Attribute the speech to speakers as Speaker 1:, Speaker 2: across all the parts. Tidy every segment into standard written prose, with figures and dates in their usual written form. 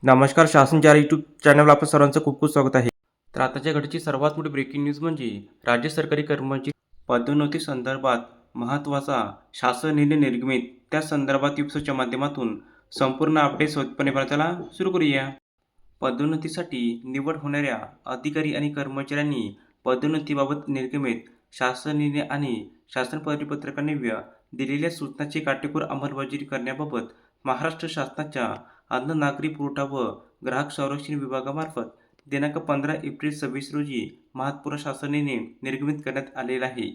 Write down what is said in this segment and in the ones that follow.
Speaker 1: नमस्कार. शासन 4 यूट्यूब चॅनलवर आपलं सर्वांचं खूप खूप स्वागत आहे. तर आताच्या घडीची सर्वात मोठी ब्रेकिंग न्यूज म्हणजे राज्य सरकारी कर्मचारी पदोन्नती संदर्भात महत्त्वाचा शासन निर्णय निर्गमित. त्या संदर्भात युप्सच्या माध्यमातून संपूर्ण अपडेट सोपपणे पाहताना सुरू करूया. पदोन्नतीसाठी निवड होणाऱ्या अधिकारी आणि कर्मचाऱ्यांनी पदोन्नतीबाबत निर्गमित शासन निर्णय आणि शासन परिपत्रकाने दिलेल्या सूचनांची काटेकोर अंमलबजावणी करण्याबाबत महाराष्ट्र शासनाच्या अन्न नागरी पुरवठा व ग्राहक संरक्षण विभागामार्फत दिनांक 15 एप्रिल 2026 रोजी महत्त्वपूर्ण शासन निर्णय निर्गमित करण्यात आलेला आहे.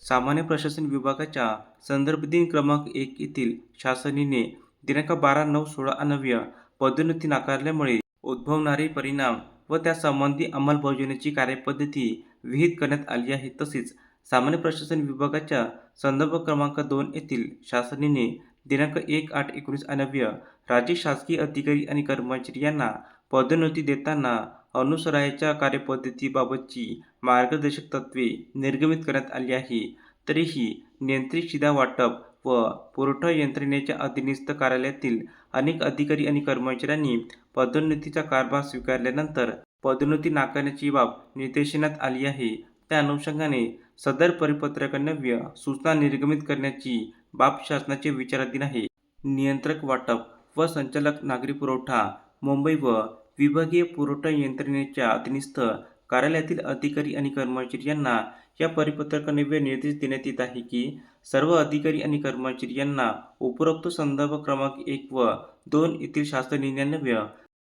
Speaker 1: सामान्य प्रशासन विभागाच्या संदर्भ दिन क्रमांक 1 येथील शासन निर्णय दिनांक 12/9/16 अन्वये पदोन्नती नाकारल्यामुळे उद्भवणारे परिणाम व त्यासंबंधी अंमलबजावणीची कार्यपद्धती विहित करण्यात आली आहे. तसेच सामान्य प्रशासन विभागाच्या संदर्भ क्रमांक 2 येथील शासन निर्णय दिनांक 1/8/19 अन्वये राज्य शासकीय अधिकारी आणि कर्मचारी यांना पदोन्नती देताना अनुसरायच्या कार्यपद्धतीबाबतची मार्गदर्शक तत्त्वे निर्गमित करण्यात आली आहे. तरीही नियंत्रित शिधा वाटप व पुरवठा यंत्रणेच्या अधीनस्थ कार्यालयातील अनेक अधिकारी आणि कर्मचाऱ्यांनी पदोन्नतीचा कारभार स्वीकारल्यानंतर पदोन्नती नाकारण्याची बाब निदर्शनास आली आहे. त्या अनुषंगाने सदर परिपत्रकान्वये सूचना निर्गमित करण्याची बाब शासनाच्या विचाराधीन आहे. नियंत्रक वाटप व संचालक नागरी पुरवठा मुंबई व विभागीय पुरवठा यंत्रणेच्या अधीनस्थ कार्यालयातील अधिकारी आणि कर्मचारी यांना या परिपत्रकान्वये निर्देश देण्यात येत आहे की सर्व अधिकारी आणि कर्मचारी यांना उपरोक्त संदर्भ क्रमांक 1 व 2 येथील शासन निर्णयान्वये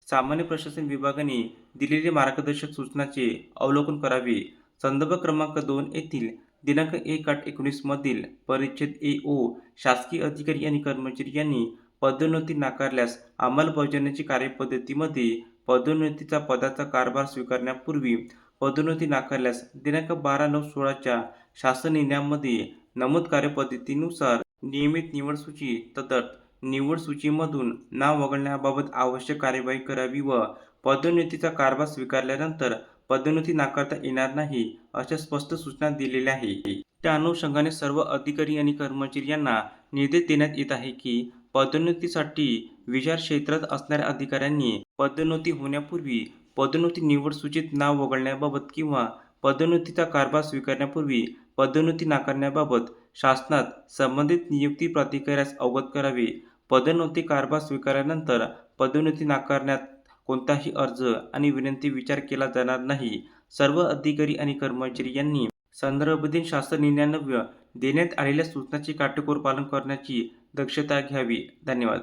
Speaker 1: सामान्य प्रशासन विभागाने दिलेल्या मार्गदर्शक सूचनांचे अवलोकन करावे. संदर्भ क्रमांक 2 येथील दिनांक 1/8/19 मधील परिच्छेद ए ओ शासकीय अधिकारी आणि कर्मचारी यांनी पदोन्नती नाकारल्यास अंमलबजावणीच्या कार्यपद्धतीमध्ये पदोन्नतीचा पदाचा कारभार स्वीकारण्यापूर्वी पदोन्नती नाकारल्यास दिनांक 12/9/16 च्या शासन निर्णयामध्ये नमूद कार्यपद्धतीनुसार नियमित निवड सूची तदर्थ निवड सूचीमधून नाव वगळण्याबाबत आवश्यक कार्यवाही करावी व पदोन्नतीचा कारभार स्वीकारल्यानंतर पदोन्नती नाकारता येणार नाही अशा स्पष्ट सूचना दिलेल्या आहेत. त्या अनुषंगाने सर्व अधिकारी आणि कर्मचारी यांना निर्देश देण्यात येत आहे की पदोन्नतीसाठी विचार क्षेत्रात असणाऱ्या अधिकाऱ्यांनी पदोन्नती होण्यापूर्वी पदोन्नती निवड सूचीत नाव वगळण्याबाबत किंवा पदोन्नतीचा कारभार स्वीकारण्यापूर्वी पदोन्नती नाकारण्याबाबत शासनात संबंधित नियुक्ती प्राधिकाऱ्यास अवगत करावे. पदोन्नती कारभार स्वीकारल्यानंतर पदोन्नती नाकारण्यात कोणताही अर्ज आणि विनंती विचार केला जाणार नाही. सर्व अधिकारी आणि कर्मचारी यांनी संदर्भदिन शासन निर्णयान्वये देण्यात आलेल्या सूचनांचे काटेकोर पालन करण्याची दक्षता घ्यावी. धन्यवाद.